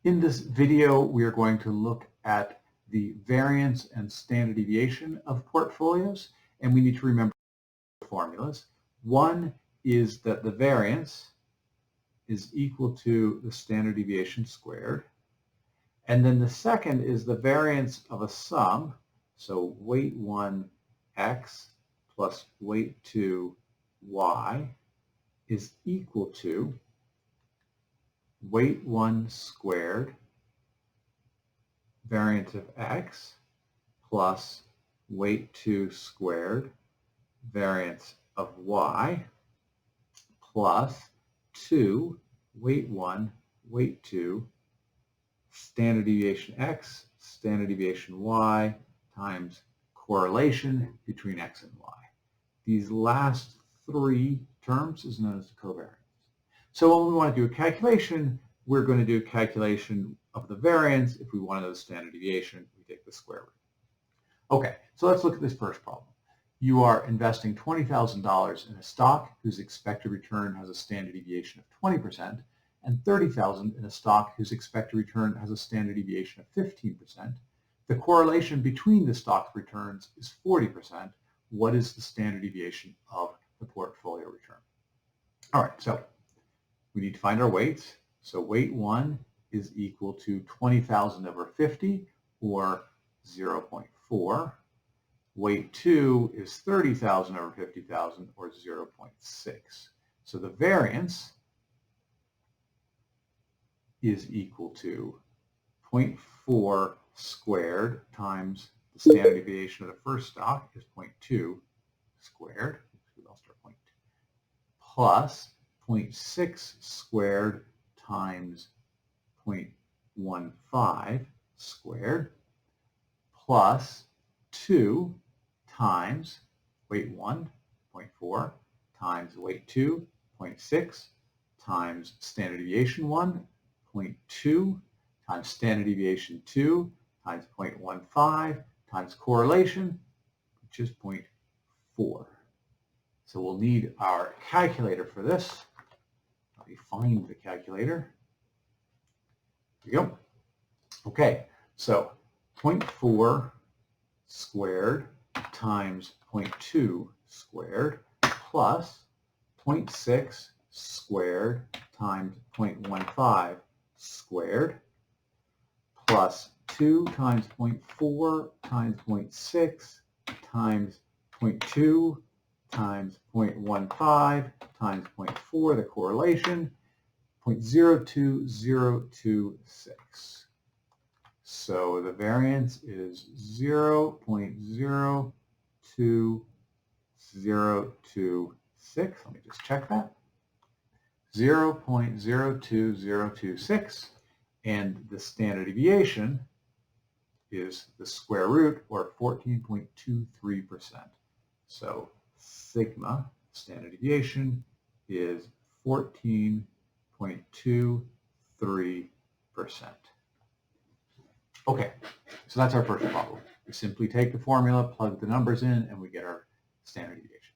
In this video, we are going to look at the variance and standard deviation of portfolios, and we need to remember formulas. One is that the variance is equal to the standard deviation squared. And then the second is the variance of a sum, so weight 1 x plus weight 2 y is equal to weight 1 squared variance of x plus weight 2 squared variance of y plus 2 weight 1 weight 2 standard deviation x standard deviation y times correlation between x and y. These last three terms is known as the covariance. So when we want to do a calculation, we're going to do a calculation of the variance. If we want to know the standard deviation, we take the square root. Okay, so let's look at this first problem. You are investing $20,000 in a stock whose expected return has a standard deviation of 20%, and $30,000 in a stock whose expected return has a standard deviation of 15%. The correlation between the stock returns is 40%. What is the standard deviation of the portfolio return? All right, so we need to find our weights. So weight 1 is equal to 20,000 over 50, or 0.4. Weight 2 is 30,000 over 50,000, or 0.6. So the variance is equal to 0.4 squared times the standard deviation of the first stock is 0.2 squared, we lost our point, plus 0.6 squared times 0.15 squared plus 2 times weight 1, 0.4, times weight 2, 0.6, times standard deviation 1, 0.2, times standard deviation 2, times 0.15, times correlation, which is 0.4. So we'll need our calculator for this. Let me find the calculator. Here we go. Okay, so 0.4 squared times 0.2 squared plus 0.6 squared times 0.15 squared plus 2 times 0.4 times 0.6 times 0.2 times 0.15 times 0.4, the correlation, 0.02026. So the variance is 0.02026. Let me just check that. 0.02026, and the standard deviation is the square root, or 14.23%. So sigma, standard deviation, is 14.23%. Okay, so that's our first problem. We simply take the formula, plug the numbers in, and we get our standard deviation.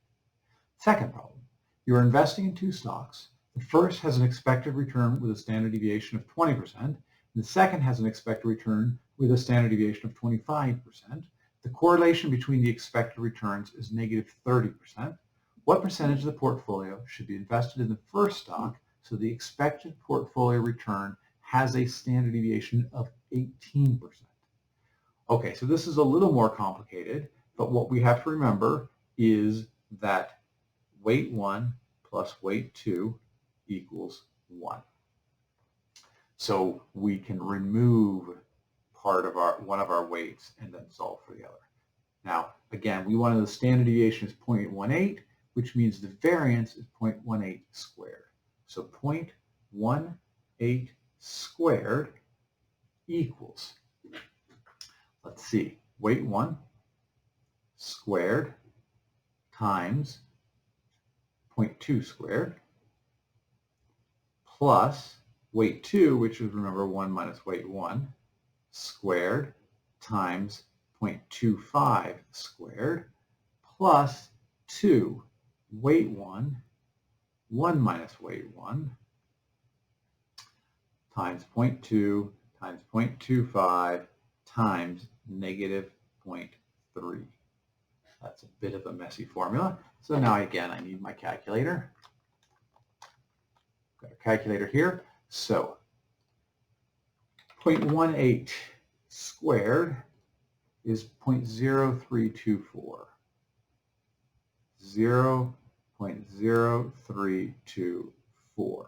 Second problem, you're investing in two stocks. The first has an expected return with a standard deviation of 20%, and the second has an expected return with a standard deviation of 25%. The correlation between the expected returns is negative 30%. What percentage of the portfolio should be invested in the first stock so the expected portfolio return has a standard deviation of 18%? Okay, so this is a little more complicated, but what we have to remember is that weight 1 plus weight 2 equals 1. So we can remove part of one of our weights and then solve for the other. Now, again, we wanted the standard deviation is 0.18, which means the variance is 0.18 squared. So 0.18 squared equals, let's see, weight 1 squared times 0.2 squared plus weight 2, which is, remember, 1 minus weight 1, squared times 0.25 squared plus 2 weight 1, 1 minus weight 1, times 0.2 times 0.25 times negative 0.3. That's a bit of a messy formula. So now again, I need my calculator. Got a calculator here. So 0.18 squared is 0.0324. 0.0324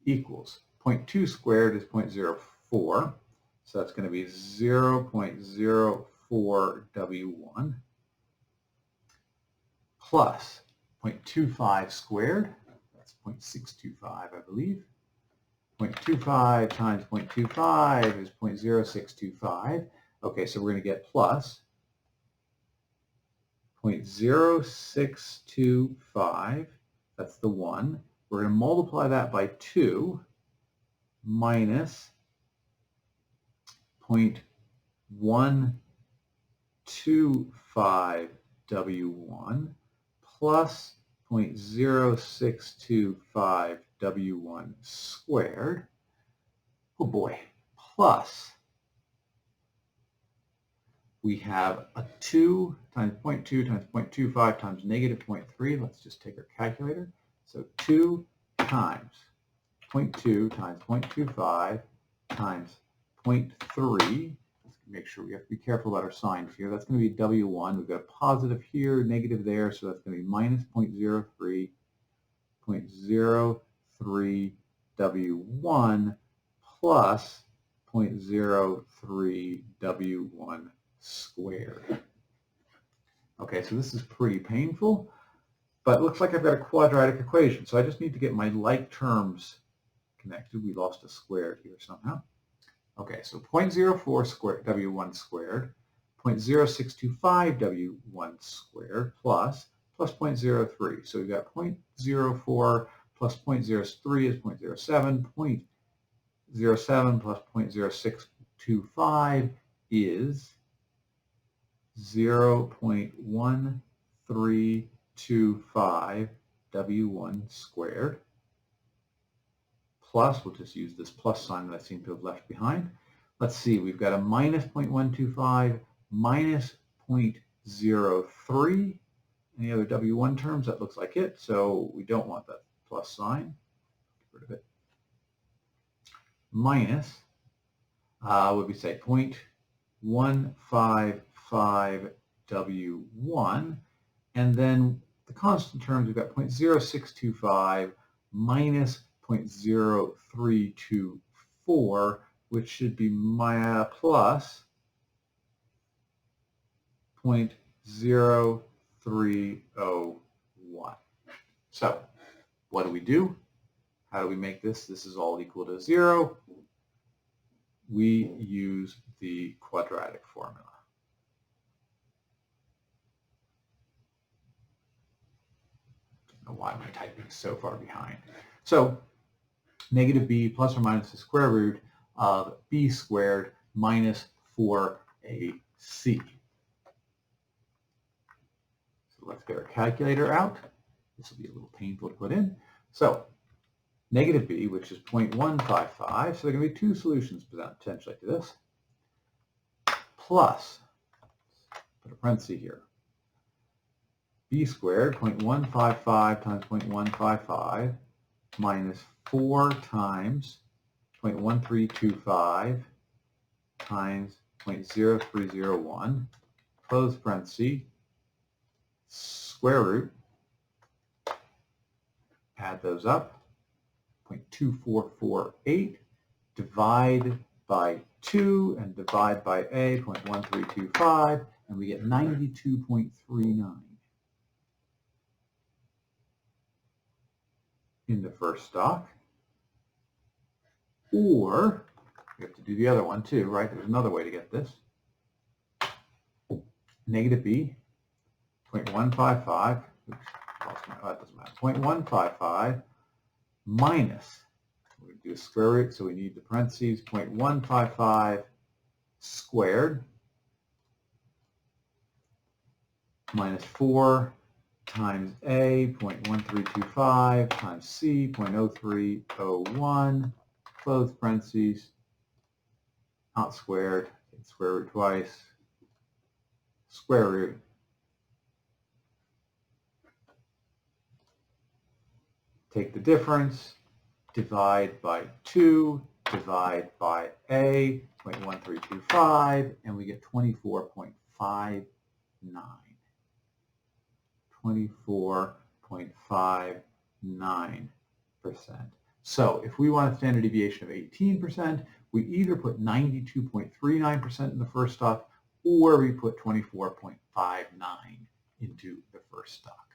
equals 0.2 squared is 0.04. So that's going to be 0.04 W1 plus 0.25 squared, that's 0.625 I believe. 0.25 times 0.25 is 0.0625. Okay, so we're going to get plus 0.0625, that's the 1. We're going to multiply that by 2 minus 0.125 W1 plus 0.0625 W1 squared. Oh boy, plus we have a 2 times 0.2 times 0.25 times negative 0.3. Let's just take our calculator. So 2 times 0.2 times 0.25 times 0.3. Let's make sure we have to be careful about our signs here. That's going to be W1. We've got a positive here, negative there, so that's going to be minus 0.03, 0.03 W1 plus 0.03 W1 squared. Okay, so this is pretty painful, but it looks like I've got a quadratic equation, so I just need to get my like terms connected. We lost a squared here somehow. Okay, so 0.04 squared W1 squared, 0.0625 W1 squared plus 0.03. So we've got 0.04 plus 0.03 is 0.07, 0.07 plus 0.0625 is 0.1325 W1 squared, plus, we'll just use this plus sign that I seem to have left behind. Let's see, we've got a minus 0.125 minus 0.03. Any other W1 terms? That looks like it, so we don't want that plus sign. Get rid of it. Minus, what would we say, 0.155 W1, and then the constant terms, we've got 0.0625 minus 0.0324, which should be plus 0.0301. So what do? How do we make this? This is all equal to 0. We use the quadratic formula. I don't know why my typing is so far behind. So negative b plus or minus the square root of b squared minus 4ac. So let's get our calculator out. This will be a little painful to put in. So negative b, which is 0.155, so there are going to be two solutions potentially to this, plus, put a parenthesis here, b squared, 0.155 times 0.155, minus 4 times 0.1325 times 0.0301, close parenthesis, square root, add those up, 0.2448, divide by 2 and divide by a, 0.1325, and we get 92.39 in the first stock. Or, we have to do the other one too, right? There's another way to get this. Negative b, 0.155, oops, lost my, oh, that doesn't matter, 0.155 minus, we're going to do a square root, so we need the parentheses, 0.155 squared minus 4 times a, 0.1325 times c, 0.0301 close parentheses, not squared, square root twice, square root, take the difference, divide by 2, divide by a, 0.1325, and we get 24.59. 24.59%. So if we want a standard deviation of 18%, we either put 92.39% in the first stuff, or we put 24.59 into the first stuff.